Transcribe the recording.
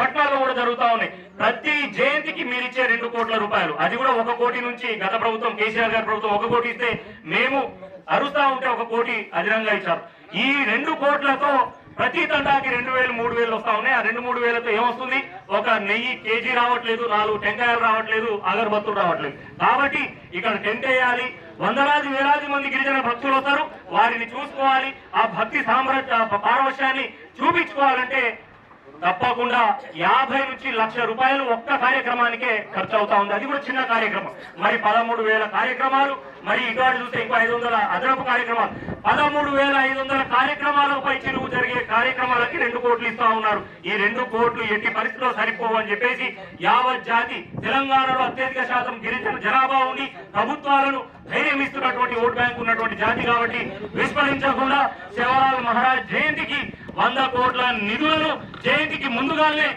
పట్నాల్లో కూడా జరుగుతా ఉన్నాయి. ప్రతి జయంతికి మీరు ఇచ్చే 2 కోట్ల రూపాయలు, అది కూడా 1 కోటి నుంచి గత ప్రభుత్వం కేసీఆర్ గారి ప్రభుత్వం 1 కోటి ఇస్తే మేము అరుస్తా ఉంటే 1 కోటి అదనంగా ఇచ్చారు. ఈ 2 కోట్లతో ప్రతి తండాకి 2000 3000 వస్తా ఉన్నాయి. ఆ 2-3 వేలతో ఏమొస్తుంది? ఒక నెయ్యి కేజీ రావట్లేదు, 4 టెంకాయలు రావట్లేదు, అగరబత్తులు రావట్లేదు. కాబట్టి ఇక్కడ టెంట్ వేయాలి, వందలాది వేలాది మంది గిరిజన భక్తులు వస్తారు, వారిని చూసుకోవాలి, ఆ భక్తి పారవశ్యాన్ని చూపించుకోవాలంటే తప్పకుండా 50 నుంచి 1,00,000 రూపాయలు ఒక్క కార్యక్రమానికే ఖర్చు అవుతా ఉంది. అది కూడా చిన్న కార్యక్రమం. మరి 13,000 కార్యక్రమాలు, మరి ఇటువంటి చూస్తే ఇంకో 500 అదనపు కార్యక్రమాలు, 13,500 కార్యక్రమాలపై చిరువు జరిగే కార్యక్రమాలకి 2 కోట్లు ఇస్తా ఉన్నారు. ఈ 2 కోట్లు ఎట్టి పరిస్థితిలో సరిపోవని చెప్పేసి యావత్ జాతి, తెలంగాణలో అత్యధిక శాతం గిరిజన జనాభా ఉండి ప్రభుత్వాలను ధైర్యం ఇస్తున్నటువంటి ఓటు బ్యాంక్ ఉన్నటువంటి జాతి కాబట్టి విస్మరించకుండా శివలాల్ మహారాజ్ జయంతికి 100 కోట్ల నిధులను జయంతికి ముందుగానే